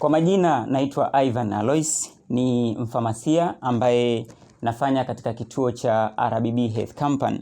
Kwa majina naitwa Ivan Alois, ni mfamasia ambaye nafanya katika kituo cha RBB Health Company.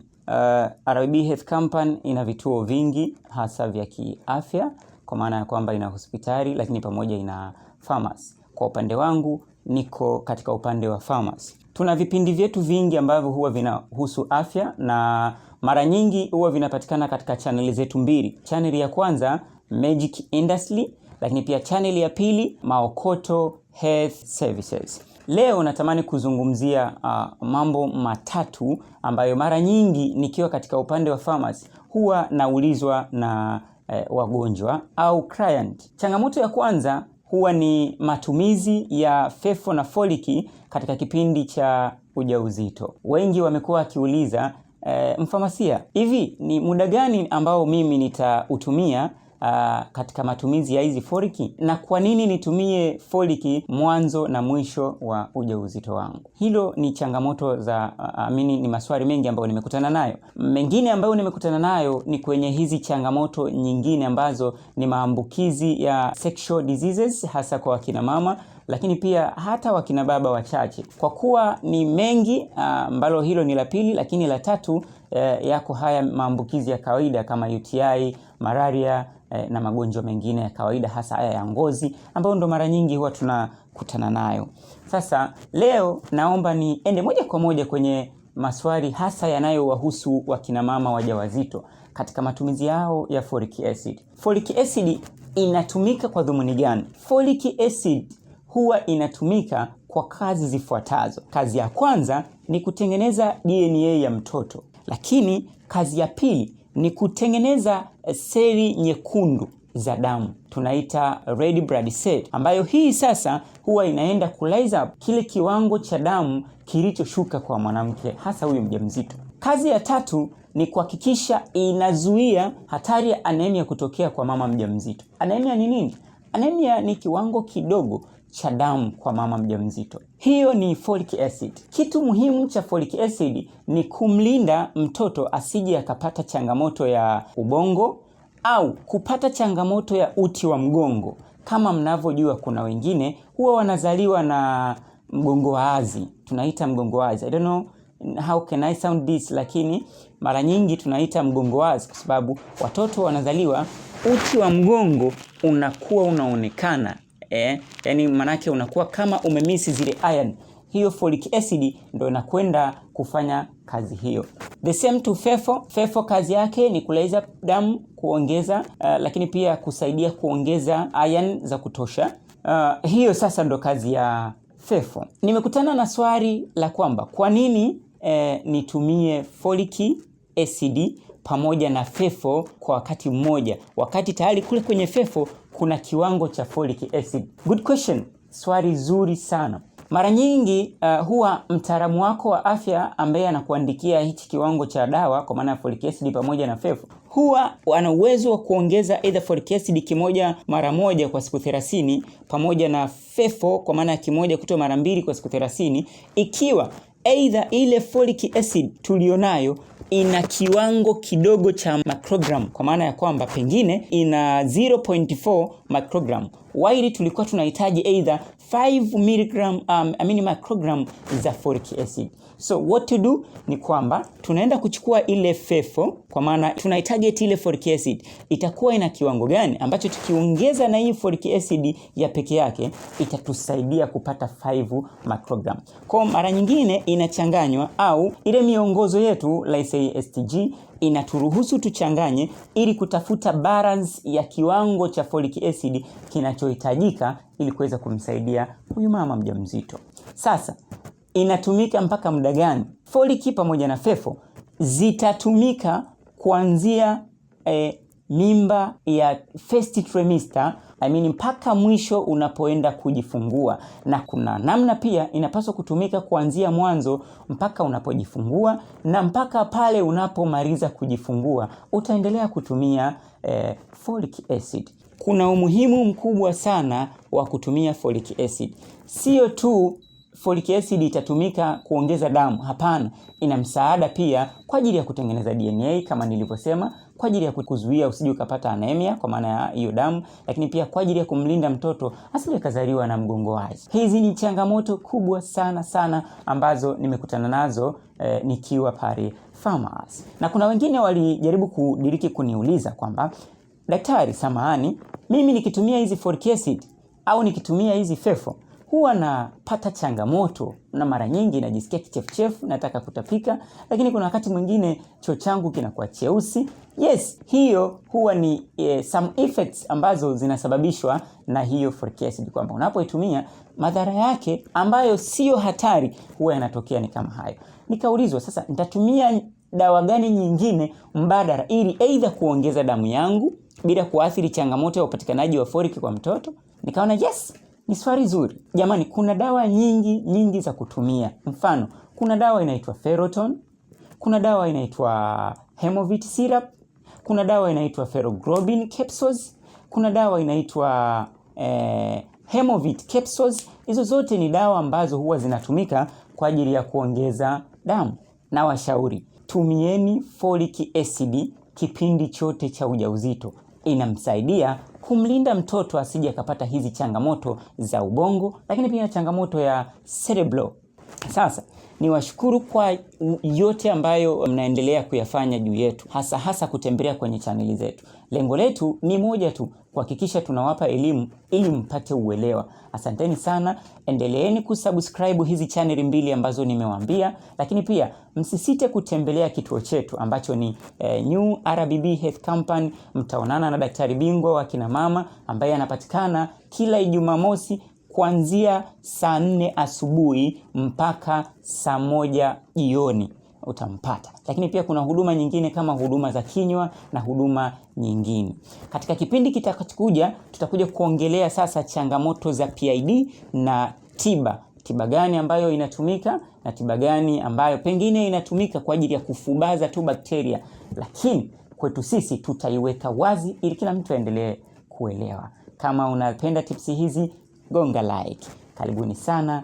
RBB Health Company ina vituo vingi hasa vya kiafya, kwa maana ya kwamba ina hospitali lakini pamoja ina pharmacy. Kwa upande wangu niko katika upande wa pharmacy. Tuna vipindi vyetu vingi ambavyo huwa vinahusu afya na mara nyingi huwa vinapatikana katika channel zetu mbili. Channel ya kwanza Magic Industry, lakini pia channel ya pili Maokoto Health Services. Leo natamani kuzungumzia mambo matatu ambayo mara nyingi nikiwa katika upande wa pharmacy huwa naulizwa na wagonjwa au client. Changamoto ya kwanza huwa ni matumizi ya fefo na foliki katika kipindi cha ujauzito. Wengi wamekuwa wakiuliza mfamasia, hivi ni muda gani ambao mimi nitautumia katika matumizi ya hizi foliki, na kwa nini nitumie foliki mwanzo na mwisho wa ujauzito wangu? Hilo ni changamoto za ni maswali mengi ambayo nimekutana nayo. Mengine ambayo nimekutana nayo ni kwenye hizi changamoto nyingine ambazo ni maambukizi ya sexual diseases hasa kwa wakina mama, lakini pia hata wakina baba wachache. Kwa kuwa ni mengi, ambalo hilo ni la pili, lakini la tatu yako haya maambukizi ya kawaida kama UTI, malaria na magonjwa mengine ya kawaida hasa haya ya ngozi ambayo ndo mara nyingi huwa tunakutana nayo. Sasa leo naomba niende moja kwa moja kwenye maswali hasa yanayowahusu wakina mama wajawazito katika matumizi yao ya folic acid. Folic acid inatumika kwa dhumuni gani? Folic acid huwa inatumika kwa kazi zifuatazo. Kazi ya kwanza ni kutengeneza DNA ya mtoto, lakini kazi ya pili ni kutengeneza seli nyekundu za damu, tunaita red blood cell, ambayo hii sasa huwa inaenda ku-rise up kile kiwango cha damu kilichoshuka kwa mwanamke hasa huyu mjamzito. Kazi ya tatu ni kuhakikisha inazuia hatari ya anemia kutokea kwa mama mjamzito. Anemia ni nini? Anemia ni kiwango kidogo cha damu kwa mama mjamzito. Hiyo ni folic acid. Kitu muhimu cha folic acid ni kumlinda mtoto asije akapata changamoto ya ubongo au kupata changamoto ya uti wa mgongo. Kama mnavyojua kuna wengine huwa wanazaliwa na mgongo wazi. Tunaita mgongo wazi. I don't know how can I sound this, lakini mara nyingi tunaita mgongo wazi kwa sababu watoto wanazaliwa uti wa mgongo unakuwa unaonekana. Yani manake unakuwa kama umemisi zile iron. Hiyo folic acid ndio inakwenda kufanya kazi hiyo. The same to fefo. Fefo kazi yake ni kulaiza damu, kuongeza lakini pia kusaidia kuongeza iron za kutosha. Hiyo sasa ndo kazi ya fefo. Nimekutana na swali la kwamba kwa nini nitumie folic acid pamoja na fefo kwa wakati mmoja, wakati tayari kule kwenye fefo kuna kiwango cha folic acid. Good question. Swali zuri sana. Mara nyingi huwa mtaalamu wako wa afya ambaye anakuandikia hichi kiwango cha dawa kwa maana folic acid pamoja na fefo huwa ana uwezo wa kuongeza either folic acid kimoja mara moja kwa siku 30 pamoja na fefo kwa maana kimoja kutoa mara 2 kwa siku 30, ikiwa either ile folic acid tulionayo ina kiwango kidogo cha microgram, kwa maana ya kwamba pengine ina 0.4 microgram, while tulikuwa tunahitaji either 5 microgram za folic acid. So what to do ni kwamba tunaenda kuchukua ile fefo, kwa maana tunahitaji ile folic acid itakuwa ina kiwango gani ambacho tukiongeza na hii folic acid ya peke yake itatusaidia kupata 5 microgram. Kwa mara nyingine inachanganywa au ile miongozo yetu like STG inaturuhusu tuchanganye ili kutafuta balance ya kiwango cha folic acid kinachohitajika ili kuweza kumsaidia huyu mama mjamzito. Sasa inatumika mpaka muda gani? Foliki pamoja na fefo zitatumika kuanzia mimba ya first trimester, mpaka mwisho unapoenda kujifungua, na kuna namna pia inapaswa kutumika kuanzia mwanzo mpaka unapojifungua, na mpaka pale unapomaliza kujifungua utaendelea kutumia folic acid. Kuna umuhimu mkubwa sana wa kutumia folic acid. Sio tu folic acid itatumika kuongeza damu, hapana, ina msaada pia kwa ajili ya kutengeneza DNA kama nilivyosema, kwa ajili ya kuzuia usije ukapata anemia kwa maana ya hiyo damu, lakini pia kwa ajili ya kumlinda mtoto asije kazaliwa na mgongo wazi. Hizi ni changamoto kubwa sana ambazo nimekutana nazo nikiwa pale Farmers. Na kuna wengine walijaribu kudiriki kuniuliza kwamba daktari, samahani, mimi nikitumia hizi folic acid au nikitumia hizi fefo huwa napata changamoto na mara nyingi najisikia kichefuchefu, nataka kutapika, lakini kuna wakati mwingine choo changu kinakuwa cheusi. Yes, hiyo huwa ni some effects ambazo zinasababishwa na hiyo folic acid, kwamba unapoitumia madhara yake ambayo sio hatari huwa yanatokea ni kama hayo. Nikaulizwa sasa nitatumia dawa gani nyingine mbadala ili aidha kuongeza damu yangu bila kuathiri changamoto ya upatikanaji wa folic kwa mtoto. Nikaona yes, ni swali zuri. Jamani, kuna dawa nyingi za kutumia. Mfano, kuna dawa inaitwa Ferroton, kuna dawa inaitwa Hemovit syrup, kuna dawa inaitwa Ferroglobin capsules, kuna dawa inaitwa Hemovit capsules. Hizo zote ni dawa ambazo huwa zinatumika kwa ajili ya kuongeza damu. Na washauri, tumieni folic acid kipindi chote cha ujauzito. Inamsaidia kumlinda mtoto asije akapata hizi changamoto za ubongo, lakini pia changamoto ya cerebral. Sasa niwashukuru kwa yote ambayo mnaendelea kuyafanya juu yetu, hasa kutembelea kwenye chaneli zetu. Lengo letu ni moja tu, kuhakikisha tunawapa elimu ili mpate uelewa. Asanteni sana, endeleeni kusubscribe hizi chaneli mbili ambazo nimewaambia, lakini pia msisite kutembelea kituo chetu ambacho ni New RBB Health Company. Mtaonana na daktari bingwa wa kina mama ambaye anapatikana kila Ijumamosi kuanzia saa 4 asubuhi mpaka saa 1 jioni utampata. Lakini pia kuna huduma nyingine kama huduma za kinywa na huduma nyingine. Katika kipindi kitakachokuja tutakuja kuongelea sasa changamoto za PID na tiba gani ambayo inatumika na tiba gani ambayo pengine inatumika kwa ajili ya kufubaza tu bakteria, lakini kwetu sisi tutaiweka wazi ili kila mtu aendelee kuelewa. Kama unapenda tips hizi, gonga like. Karibuni sana.